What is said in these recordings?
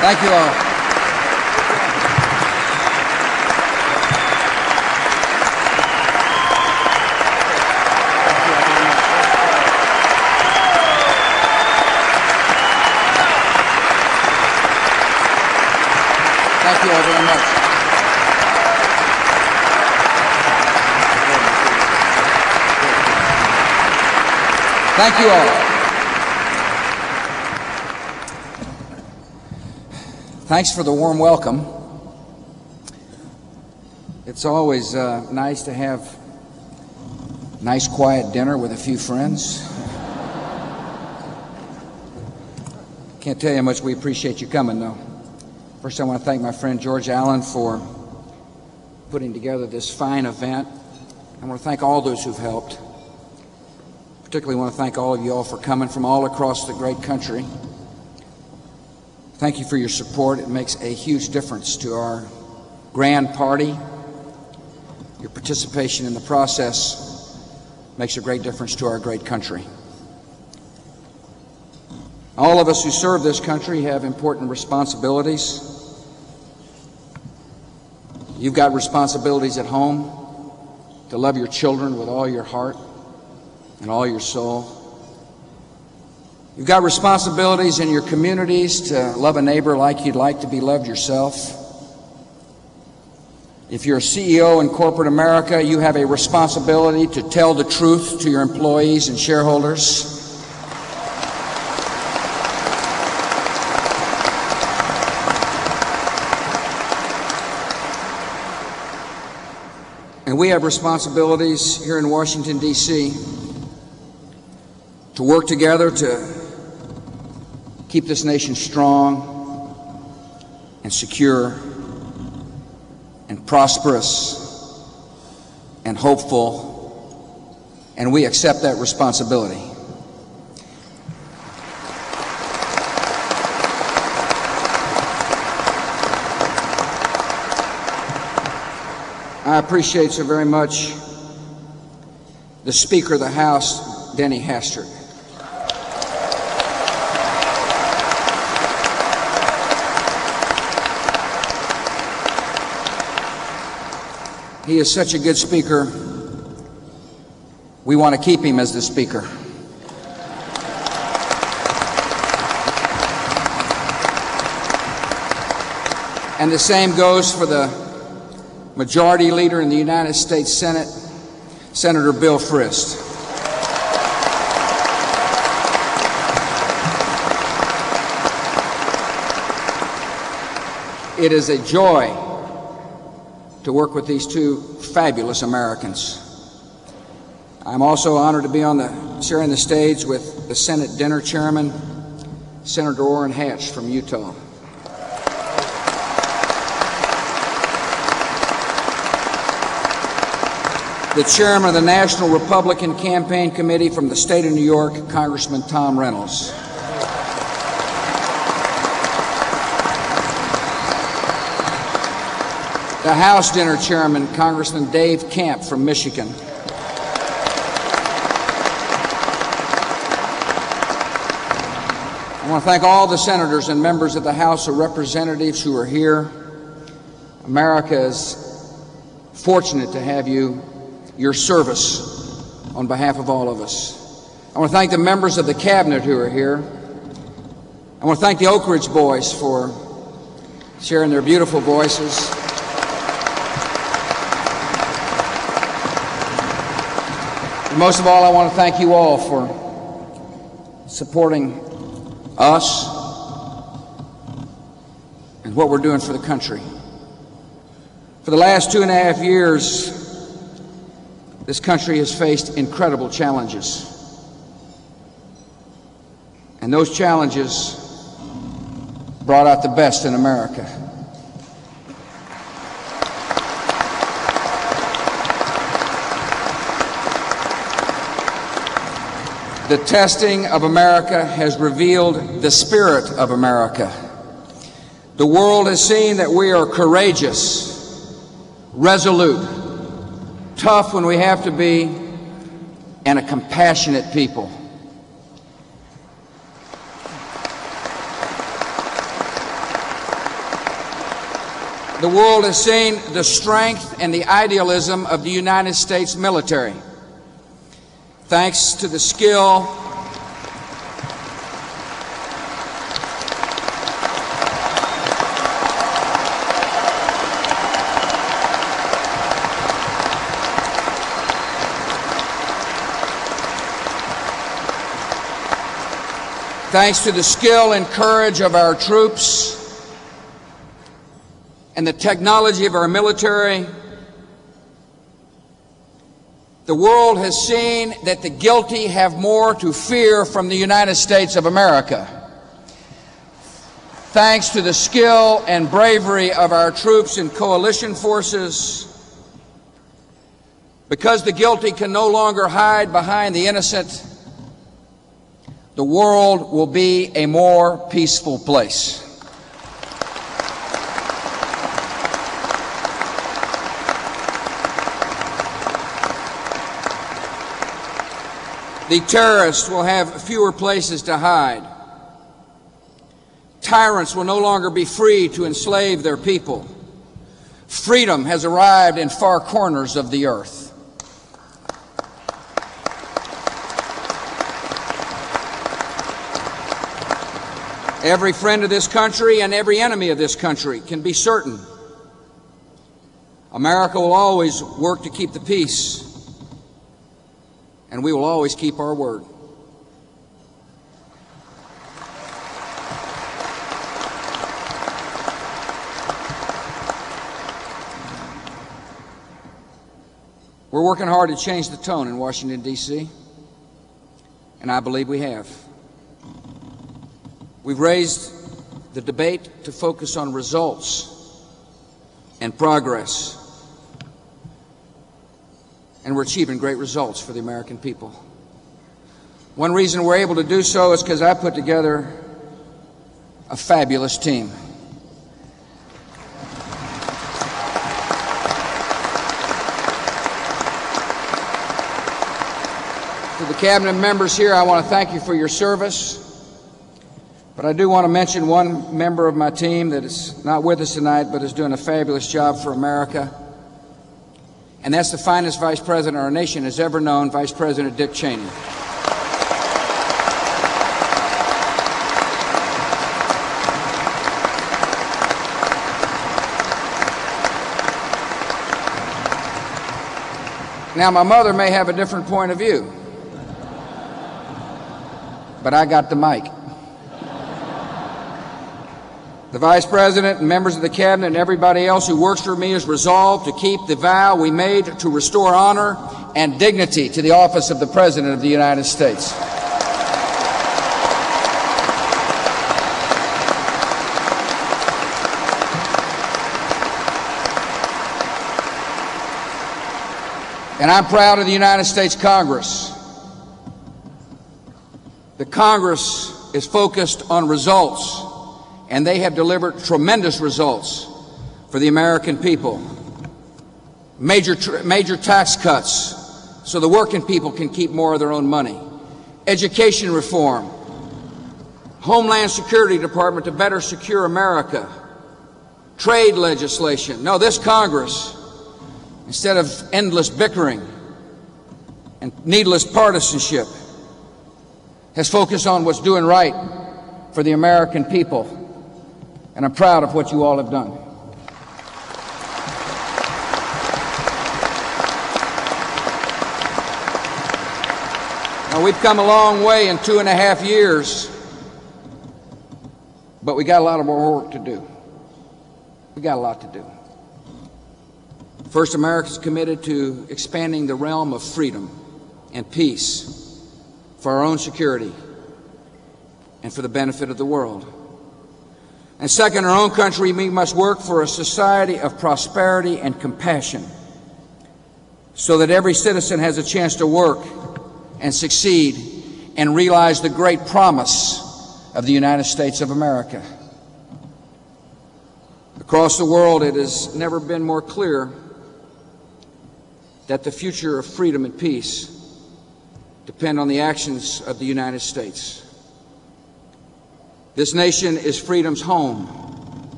Thank you all. Thank you all very much. Thank you all. Thanks for the warm welcome. It's always nice to have a nice quiet dinner with a few friends. Can't tell you how much we appreciate you coming, though. First, I want to thank my friend George Allen for putting together this fine event. I want to thank all those who've helped. Particularly want to thank all of you all for coming from all across the great country. Thank you for your support. It makes a huge difference to our grand party. Your participation in the process makes a great difference to our great country. All of us who serve this country have important responsibilities. You've got responsibilities at home to love your children with all your heart and all your soul. You've got responsibilities in your communities to love a neighbor like you'd like to be loved yourself. If you're a CEO in corporate America, you have a responsibility to tell the truth to your employees and shareholders. And we have responsibilities here in Washington, D.C. to work together to keep this nation strong and secure and prosperous and hopeful, and we accept that responsibility. I appreciate so very much the Speaker of the House, Denny Hastert. He is such a good speaker, we want to keep him as the speaker. And the same goes for the Majority Leader in the United States Senate, Senator Bill Frist. It is a joy to work with these two fabulous Americans. I'm also honored to be sharing the stage with the Senate Dinner Chairman, Senator Orrin Hatch from Utah. The Chairman of the National Republican Campaign Committee from the state of New York, Congressman Tom Reynolds. The House Dinner Chairman, Congressman Dave Camp from Michigan. I want to thank all the senators and members of the House of Representatives who are here. America is fortunate to have your service on behalf of all of us. I want to thank the members of the Cabinet who are here. I want to thank the Oak Ridge Boys for sharing their beautiful voices. Most of all, I want to thank you all for supporting us and what we're doing for the country. For the last 2.5 years, this country has faced incredible challenges. And those challenges brought out the best in America. The testing of America has revealed the spirit of America. The world has seen that we are courageous, resolute, tough when we have to be, and a compassionate people. The world has seen the strength and the idealism of the United States military. Thanks to the skill and courage of our troops and the technology of our military, the world has seen that the guilty have more to fear from the United States of America. Thanks to the skill and bravery of our troops and coalition forces, because the guilty can no longer hide behind the innocent, the world will be a more peaceful place. The terrorists will have fewer places to hide. Tyrants will no longer be free to enslave their people. Freedom has arrived in far corners of the earth. Every friend of this country and every enemy of this country can be certain America will always work to keep the peace, and we will always keep our word. We're working hard to change the tone in Washington, D.C., and I believe we have. We've raised the debate to focus on results and progress, and we're achieving great results for the American people. One reason we're able to do so is because I put together a fabulous team. To the cabinet members here, I want to thank you for your service. But I do want to mention one member of my team that is not with us tonight, but is doing a fabulous job for America. And that's the finest vice president our nation has ever known, Vice President Dick Cheney. Now, my mother may have a different point of view, but I got the mic. The Vice President and members of the Cabinet and everybody else who works for me is resolved to keep the vow we made to restore honor and dignity to the office of the President of the United States. And I'm proud of the United States Congress. The Congress is focused on results, and they have delivered tremendous results for the American people. Major tax cuts so the working people can keep more of their own money. Education reform. Homeland Security Department to better secure America. Trade legislation. No, this Congress, instead of endless bickering and needless partisanship, has focused on what's doing right for the American people. And I'm proud of what you all have done. Now, we've come a long way in 2.5 years, but we got a lot of more work to do. We got a lot to do. First, America's committed to expanding the realm of freedom and peace for our own security and for the benefit of the world. And second, in our own country, we must work for a society of prosperity and compassion so that every citizen has a chance to work and succeed and realize the great promise of the United States of America. Across the world, it has never been more clear that the future of freedom and peace depend on the actions of the United States. This nation is freedom's home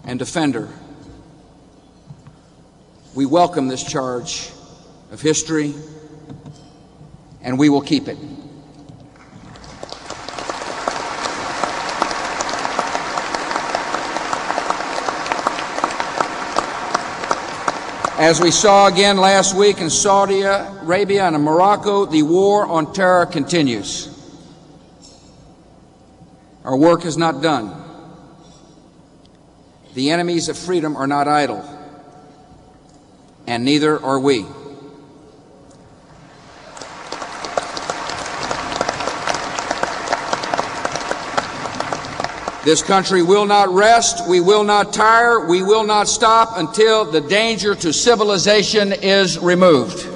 and defender, We welcome this charge of history, and we will keep it. As we saw again last week in Saudi Arabia and in Morocco, the war on terror continues. Our work is not done. The enemies of freedom are not idle, and neither are we. This country will not rest, we will not tire, we will not stop until the danger to civilization is removed.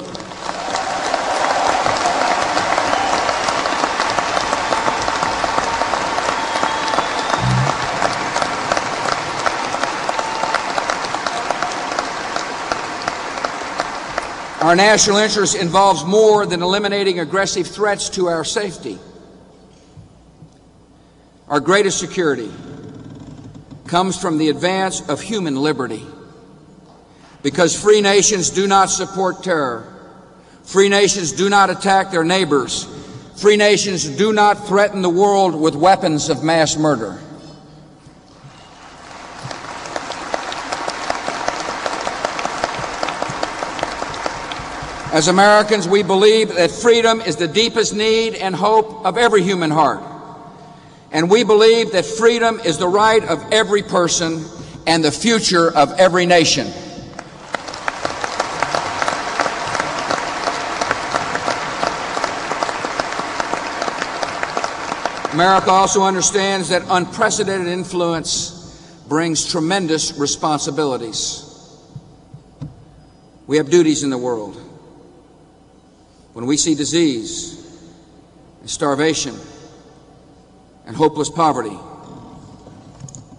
Our national interest involves more than eliminating aggressive threats to our safety. Our greatest security comes from the advance of human liberty. Because free nations do not support terror, free nations do not attack their neighbors, free nations do not threaten the world with weapons of mass murder. As Americans, we believe that freedom is the deepest need and hope of every human heart. And we believe that freedom is the right of every person and the future of every nation. America also understands that unprecedented influence brings tremendous responsibilities. We have duties in the world. When we see disease and starvation and hopeless poverty,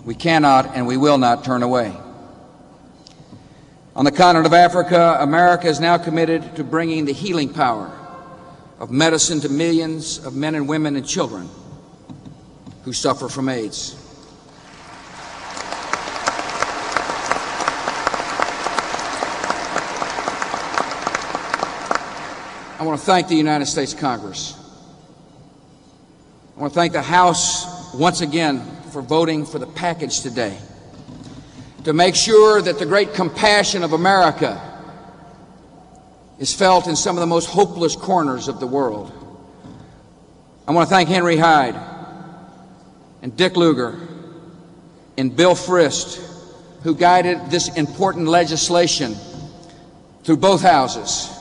we cannot and we will not turn away. On the continent of Africa, America is now committed to bringing the healing power of medicine to millions of men and women and children who suffer from AIDS. I want to thank the United States Congress. I want to thank the House once again for voting for the package today to make sure that the great compassion of America is felt in some of the most hopeless corners of the world. I want to thank Henry Hyde and Dick Lugar and Bill Frist, who guided this important legislation through both houses,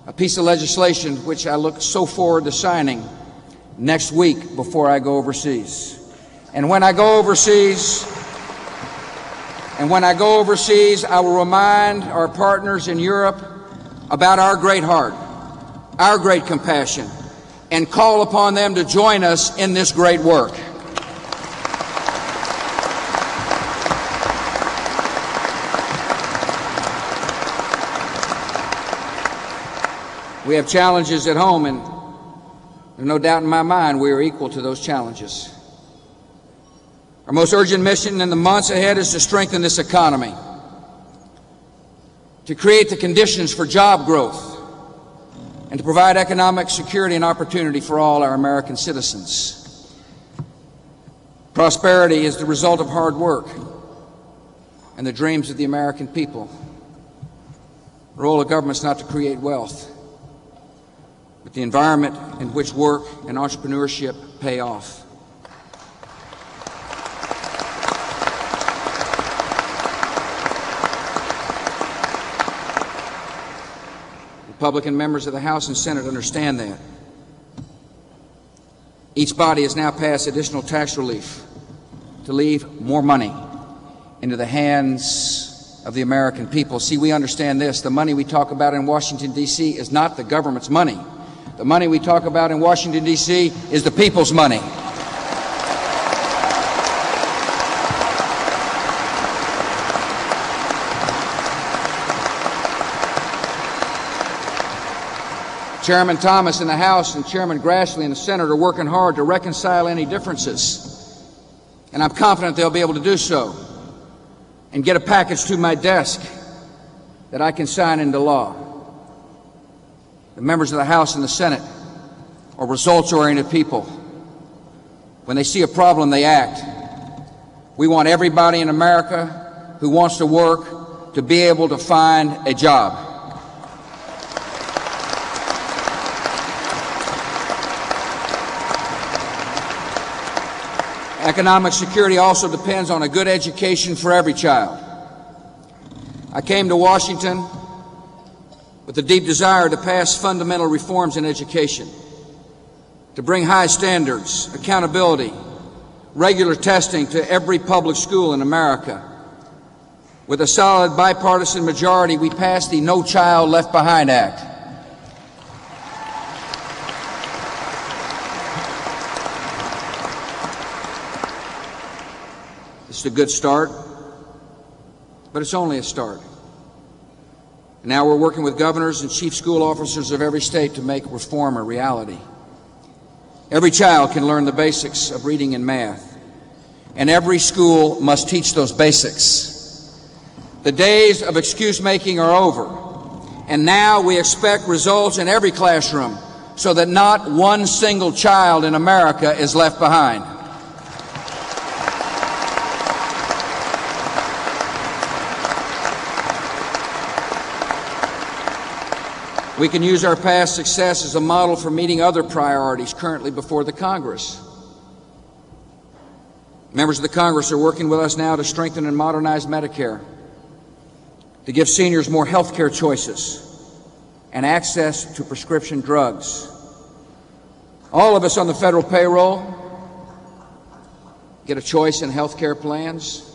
a piece of legislation which I look so forward to signing next week before I go overseas. And when I go overseas, I will remind our partners in Europe about our great heart, our great compassion, and call upon them to join us in this great work. We have challenges at home, and there's no doubt in my mind we are equal to those challenges. Our most urgent mission in the months ahead is to strengthen this economy, to create the conditions for job growth, and to provide economic security and opportunity for all our American citizens. Prosperity is the result of hard work and the dreams of the American people. The role of government is not to create wealth, but the environment in which work and entrepreneurship pay off. Republican members of the House and Senate understand that. Each body has now passed additional tax relief to leave more money into the hands of the American people. See, we understand this. The money we talk about in Washington, D.C. is not the government's money. The money we talk about in Washington, D.C. is the people's money. Chairman Thomas in the House and Chairman Grassley in the Senate are working hard to reconcile any differences, and I'm confident they'll be able to do so and get a package to my desk that I can sign into law. The members of the House and the Senate are results-oriented people. When they see a problem, they act. We want everybody in America who wants to work to be able to find a job. Economic security also depends on a good education for every child. I came to Washington with a deep desire to pass fundamental reforms in education, to bring high standards, accountability, regular testing to every public school in America. With a solid bipartisan majority, we passed the No Child Left Behind Act. It's a good start, but it's only a start. Now we're working with governors and chief school officers of every state to make reform a reality. Every child can learn the basics of reading and math, and every school must teach those basics. The days of excuse-making are over, and now we expect results in every classroom so that not one single child in America is left behind. We can use our past success as a model for meeting other priorities currently before the Congress. Members of the Congress are working with us now to strengthen and modernize Medicare, to give seniors more health care choices and access to prescription drugs. All of us on the federal payroll get a choice in health care plans.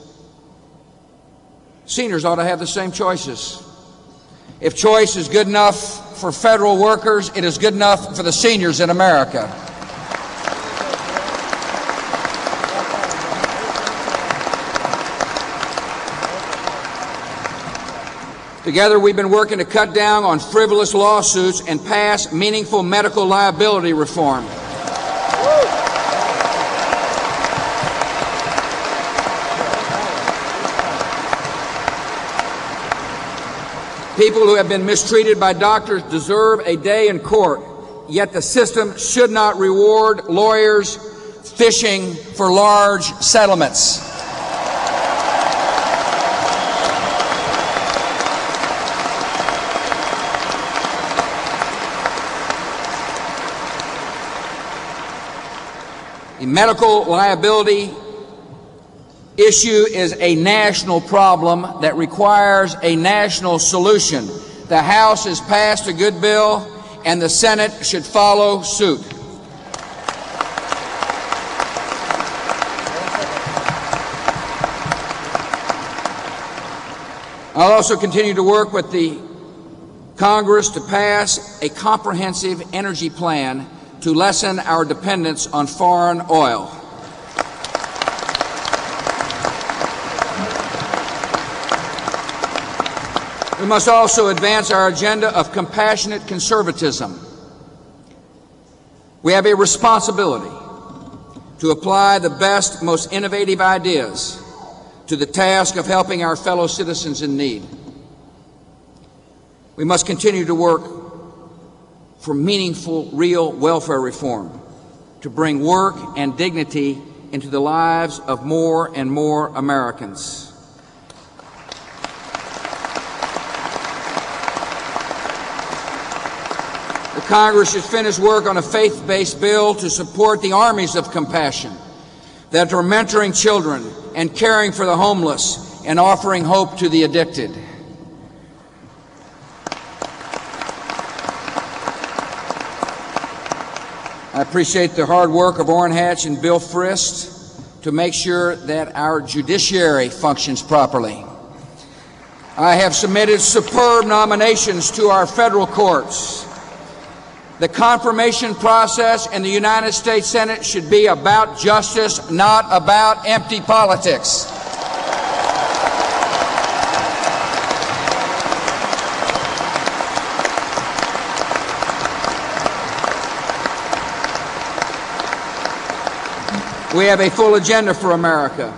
Seniors ought to have the same choices. If choice is good enough for federal workers, it is good enough for the seniors in America. Together, we've been working to cut down on frivolous lawsuits and pass meaningful medical liability reform. People who have been mistreated by doctors deserve a day in court, yet the system should not reward lawyers fishing for large settlements. The medical liability issue is a national problem that requires a national solution. The House has passed a good bill, and the Senate should follow suit. I'll also continue to work with the Congress to pass a comprehensive energy plan to lessen our dependence on foreign oil. We must also advance our agenda of compassionate conservatism. We have a responsibility to apply the best, most innovative ideas to the task of helping our fellow citizens in need. We must continue to work for meaningful, real welfare reform to bring work and dignity into the lives of more and more Americans. Congress should finish work on a faith-based bill to support the armies of compassion that are mentoring children and caring for the homeless and offering hope to the addicted. I appreciate the hard work of Orrin Hatch and Bill Frist to make sure that our judiciary functions properly. I have submitted superb nominations to our federal courts. The confirmation process in the United States Senate should be about justice, not about empty politics. We have a full agenda for America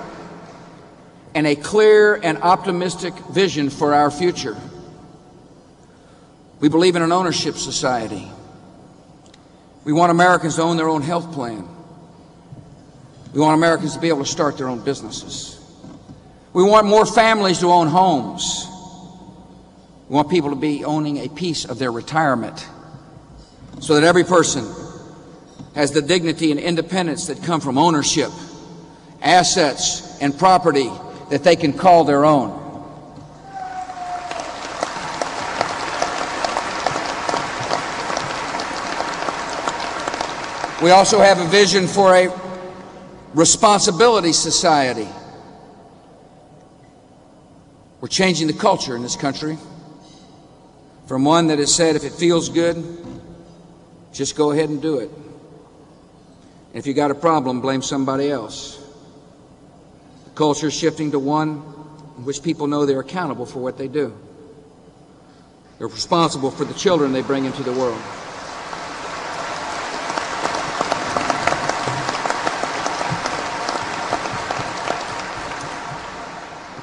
and a clear and optimistic vision for our future. We believe in an ownership society. We want Americans to own their own health plan. We want Americans to be able to start their own businesses. We want more families to own homes. We want people to be owning a piece of their retirement so that every person has the dignity and independence that come from ownership, assets, and property that they can call their own. We also have a vision for a responsibility society. We're changing the culture in this country from one that has said, if it feels good, just go ahead and do it. If you got a problem, blame somebody else. The culture is shifting to one in which people know they're accountable for what they do. They're responsible for the children they bring into the world.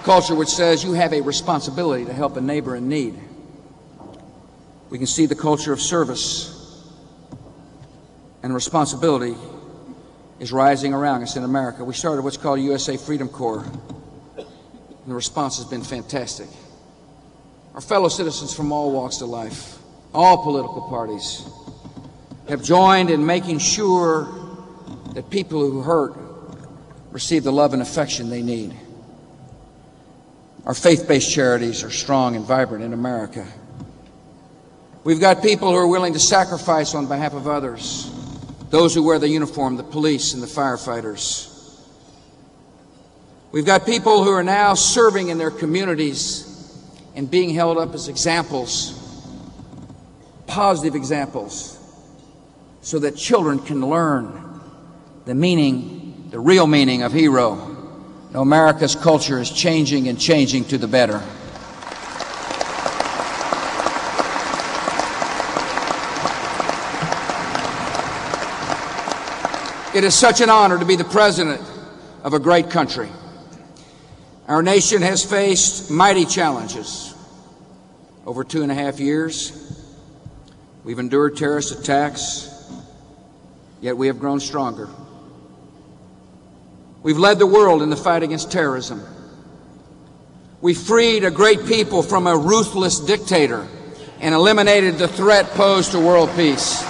Culture which says you have a responsibility to help a neighbor in need. We can see the culture of service and responsibility is rising around us in America. We started what's called USA Freedom Corps, and the response has been fantastic. Our fellow citizens from all walks of life, all political parties, have joined in making sure that people who hurt receive the love and affection they need. Our faith-based charities are strong and vibrant in America. We've got people who are willing to sacrifice on behalf of others, those who wear the uniform, the police and the firefighters. We've got people who are now serving in their communities and being held up as examples, positive examples, so that children can learn the meaning, the real meaning of hero. Now, America's culture is changing and changing to the better. It is such an honor to be the president of a great country. Our nation has faced mighty challenges. Over 2.5 years, we've endured terrorist attacks, yet we have grown stronger. We've led the world in the fight against terrorism. We freed a great people from a ruthless dictator and eliminated the threat posed to world peace.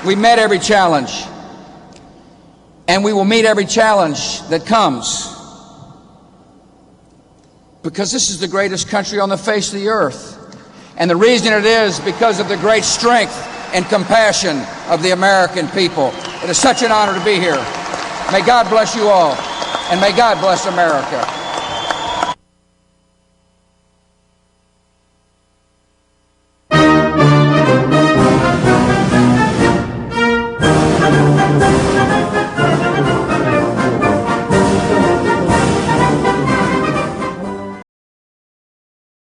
We met every challenge, and we will meet every challenge that comes, because this is the greatest country on the face of the earth. And the reason it is because of the great strength and compassion of the American people. It is such an honor to be here. May God bless you all, and may God bless America.